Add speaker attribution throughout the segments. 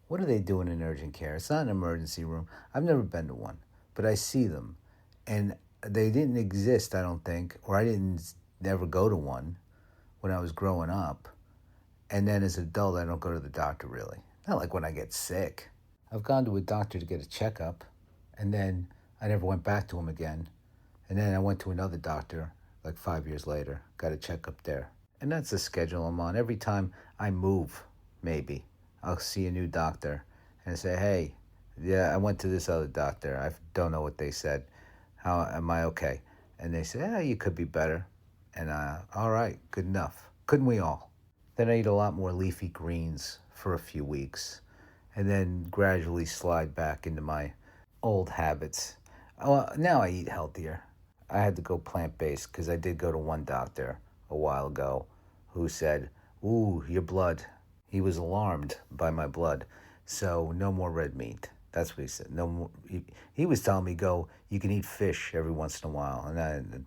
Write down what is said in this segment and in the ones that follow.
Speaker 1: What do they do in an urgent care? It's not an emergency room. I've never been to one, but I see them. And they didn't exist, I don't think, or I didn't never go to one when I was growing up. And then as an adult, I don't go to the doctor really. Not like when I get sick. I've gone to a doctor to get a checkup, and then I never went back to him again. And then I went to another doctor like 5 years later, got a checkup there. And that's the schedule I'm on. Every time I move, maybe, I'll see a new doctor and say, hey, yeah, I went to this other doctor. I don't know what they said. How am I okay? And they say, you could be better. And all right, good enough. Couldn't we all? Then I eat a lot more leafy greens for a few weeks and then gradually slide back into my old habits. Now I eat healthier. I had to go plant-based because I did go to one doctor a while ago who said, ooh, your blood. He was alarmed by my blood. So no more red meat. That's what he said. No more. He was telling me, you can eat fish every once in a while. And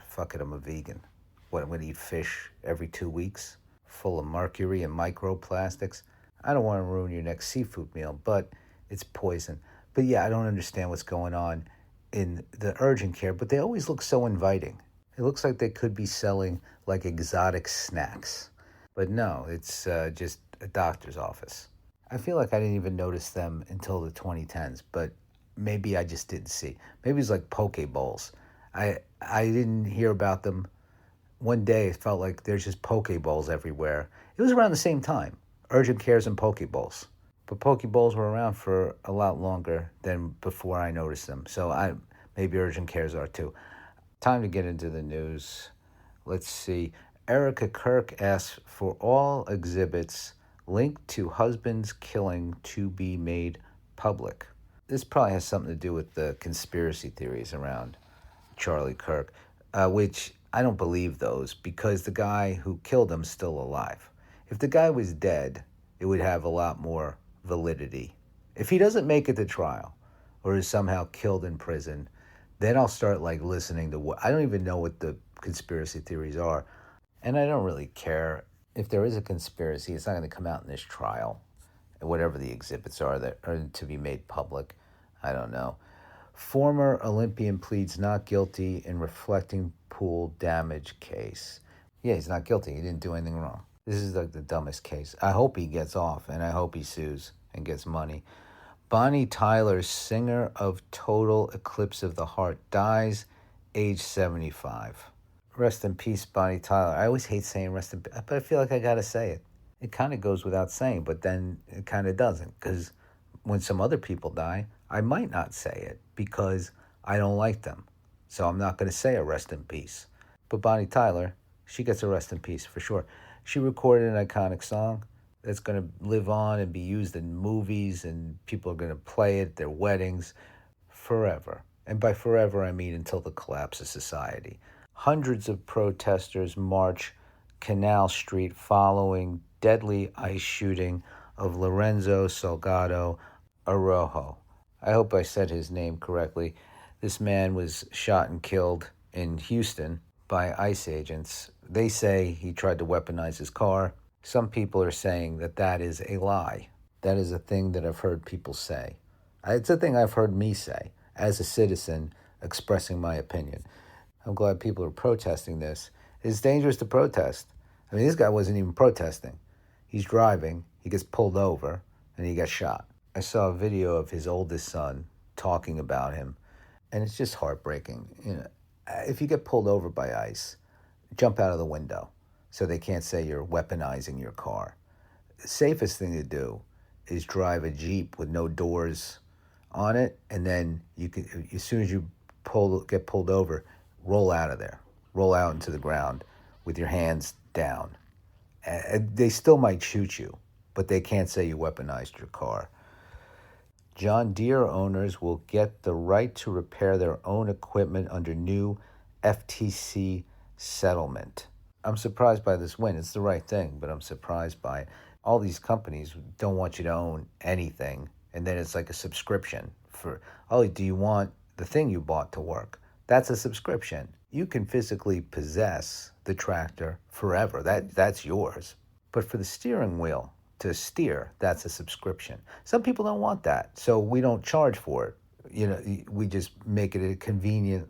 Speaker 1: fuck it, I'm a vegan. What, I'm going to eat fish every 2 weeks? Full of mercury and microplastics? I don't want to ruin your next seafood meal, but it's poison. But yeah, I don't understand what's going on in the urgent care, but they always look so inviting. It looks like they could be selling like exotic snacks. But no, it's just a doctor's office. I feel like I didn't even notice them until the 2010s, but maybe I just didn't see. Maybe it's like poke bowls. I didn't hear about them. One day it felt like there's just poke bowls everywhere. It was around the same time, urgent cares and poke bowls. But poke bowls were around for a lot longer than before I noticed them. So maybe urgent cares are too. Time to get into the news. Let's see. Erica Kirk asks for all exhibits linked to husband's killing to be made public. This probably has something to do with the conspiracy theories around Charlie Kirk, which I don't believe those because the guy who killed him is still alive. If the guy was dead, it would have a lot more validity. If he doesn't make it to trial or is somehow killed in prison, then I'll start listening to what I don't even know what the conspiracy theories are. And I don't really care. If there is a conspiracy, it's not going to come out in this trial. Whatever the exhibits are that are to be made public, I don't know. Former Olympian pleads not guilty in reflecting pool damage case. Yeah, he's not guilty. He didn't do anything wrong. This is the dumbest case. I hope he gets off, and I hope he sues and gets money. Bonnie Tyler, singer of Total Eclipse of the Heart, dies, age 75. Rest in peace, Bonnie Tyler. I always hate saying rest in peace, but I feel like I gotta say it. It kind of goes without saying, but then it kind of doesn't. Because when some other people die, I might not say it because I don't like them. So I'm not going to say a rest in peace. But Bonnie Tyler, she gets a rest in peace for sure. She recorded an iconic song that's going to live on and be used in movies, and people are going to play it at their weddings forever. And by forever, I mean until the collapse of society. Hundreds of protesters march Canal Street following deadly ICE shooting of Lorenzo Salgado Araujo. I hope I said his name correctly. This man was shot and killed in Houston by ICE agents. They say he tried to weaponize his car. Some people are saying that that is a lie. That is a thing that I've heard people say. It's a thing I've heard me say as a citizen expressing my opinion. I'm glad people are protesting this. It's dangerous to protest. I mean, this guy wasn't even protesting. He's driving, he gets pulled over, and he got shot. I saw a video of his oldest son talking about him, and it's just heartbreaking. If you get pulled over by ICE, jump out of the window so they can't say you're weaponizing your car. The safest thing to do is drive a Jeep with no doors on it, and then you can, as soon as you get pulled over, roll out of there. Roll out into the ground with your hands down. They still might shoot you, but they can't say you weaponized your car. John Deere owners will get the right to repair their own equipment under new FTC settlement. I'm surprised by this win. It's the right thing, but I'm surprised by it. All these companies don't want you to own anything, and then it's like a subscription for, do you want the thing you bought to work? That's a subscription. You can physically possess the tractor forever. That's yours. But for the steering wheel, to steer. That's a subscription. Some people don't want that, so we don't charge for it. We just make it a convenient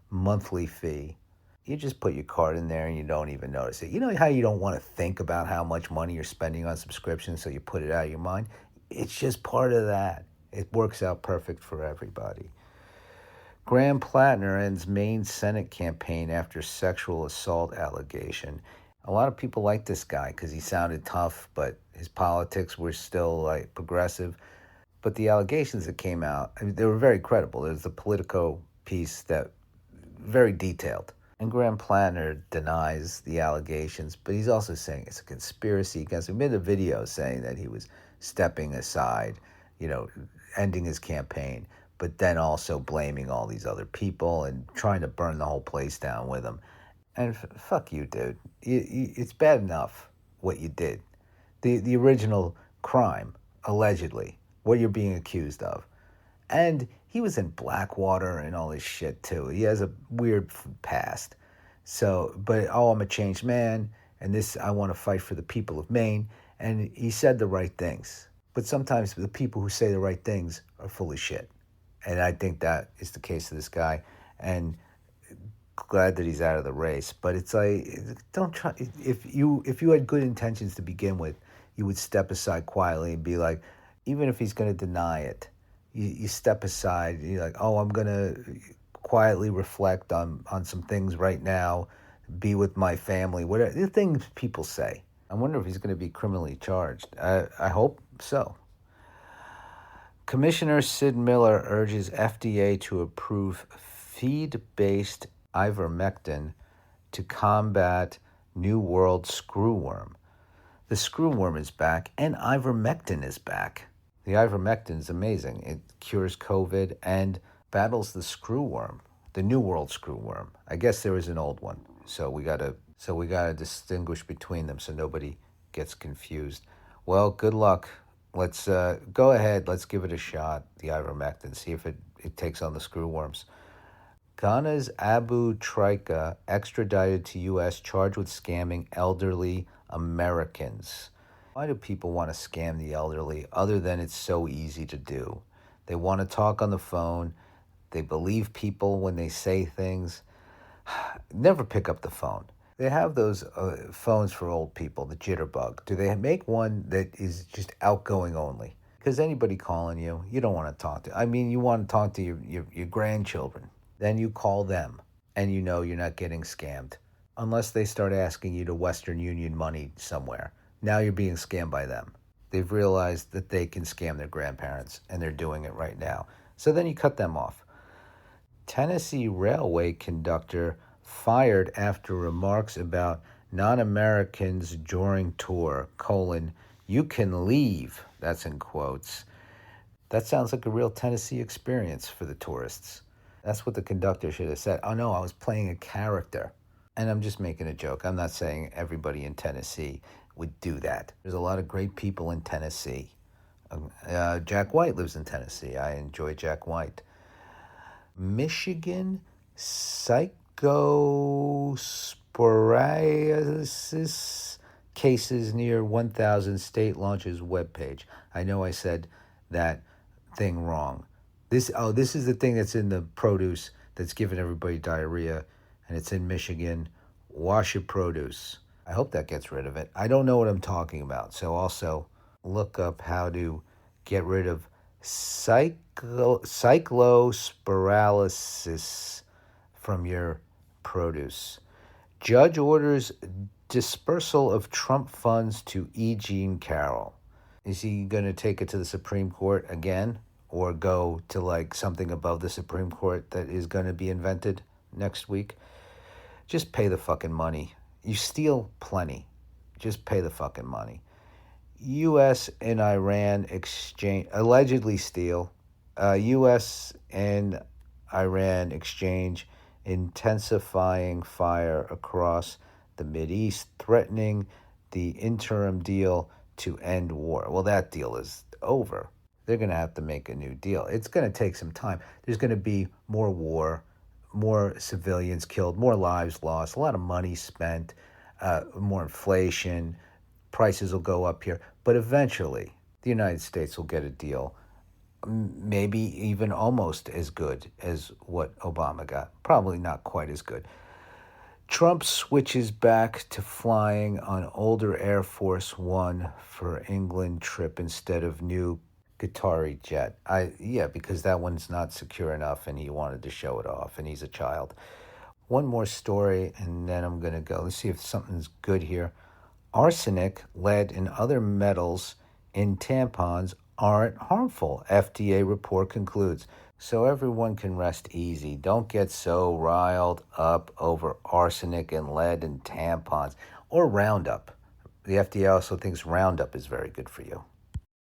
Speaker 1: monthly fee. You just put your card in there and you don't even notice it. You know how you don't want to think about how much money you're spending on subscriptions, so you put it out of your mind? It's just part of that. It works out perfect for everybody. Graham Plattner ends Maine Senate campaign after sexual assault allegation. A lot of people like this guy because he sounded tough, but his politics were still like progressive. But the allegations that came out, I mean, they were very credible. There's the Politico piece that very detailed. And Graham Plattner denies the allegations, but he's also saying it's a conspiracy against him. He made a video saying that he was stepping aside, ending his campaign, but then also blaming all these other people and trying to burn the whole place down with him. And fuck you, dude. It's bad enough what you did. The original crime, allegedly, what you're being accused of. And he was in Blackwater and all this shit, too. He has a weird past. So, but, I'm a changed man, and I want to fight for the people of Maine. And he said the right things. But sometimes the people who say the right things are full of shit. And I think that is the case of this guy. And glad that he's out of the race. But it's like, don't try. If you had good intentions to begin with, you would step aside quietly and be like, even if he's going to deny it, you step aside. You're like, I'm going to quietly reflect on some things right now, be with my family, whatever the things people say. I wonder if he's going to be criminally charged. I hope so. Commissioner Sid Miller urges FDA to approve feed-based ivermectin to combat New World screwworm. The screwworm is back, and ivermectin is back. The ivermectin is amazing. It cures COVID and battles the screwworm, the New World screwworm. I guess there is an old one, so we gotta distinguish between them so nobody gets confused. Well, good luck. Let's go ahead. Let's give it a shot. The ivermectin. See if it takes on the screwworms. Ghana's Abu Trika extradited to U.S. charged with scamming elderly Americans. Why do people want to scam the elderly other than it's so easy to do? They want to talk on the phone. They believe people when they say things. Never pick up the phone. They have those phones for old people, the jitterbug. Do they make one that is just outgoing only? Because anybody calling you, you don't want to talk to. I mean, you want to talk to your grandchildren. Then you call them, and you know you're not getting scammed. Unless they start asking you to Western Union money somewhere. Now you're being scammed by them. They've realized that they can scam their grandparents, and they're doing it right now. So then you cut them off. Tennessee Railway conductor fired after remarks about non-Americans during tour, you can leave, that's in quotes. That sounds like a real Tennessee experience for the tourists. That's what the conductor should have said. Oh no, I was playing a character. And I'm just making a joke. I'm not saying everybody in Tennessee would do that. There's a lot of great people in Tennessee. Jack White lives in Tennessee. I enjoy Jack White. Michigan psychosporiasis cases near 1,000 state launches webpage. I know I said that thing wrong. This is the thing that's in the produce that's giving everybody diarrhea, and it's in Michigan. Wash your produce. I hope that gets rid of it. I don't know what I'm talking about, so also look up how to get rid of cyclospiralysis from your produce. Judge orders dispersal of Trump funds to E. Jean Carroll. Is he going to take it to the Supreme Court again? Or go to like something above the Supreme Court that is going to be invented next week? Just pay the fucking money. You steal plenty. Just pay the fucking money. U.S. and Iran allegedly steal. U.S. and Iran exchange intensifying fire across the Mideast, threatening the interim deal to end war. Well, that deal is over. They're going to have to make a new deal. It's going to take some time. There's going to be more war, more civilians killed, more lives lost, a lot of money spent, more inflation, prices will go up here. But eventually, the United States will get a deal, maybe even almost as good as what Obama got. Probably not quite as good. Trump switches back to flying on older Air Force One for England trip instead of new Qatari jet. Yeah, because that one's not secure enough and he wanted to show it off and he's a child. One more story and then I'm going to go. Let's see if something's good here. Arsenic, lead, and other metals in tampons aren't harmful, FDA report concludes. So everyone can rest easy. Don't get so riled up over arsenic and lead and tampons or Roundup. The FDA also thinks Roundup is very good for you.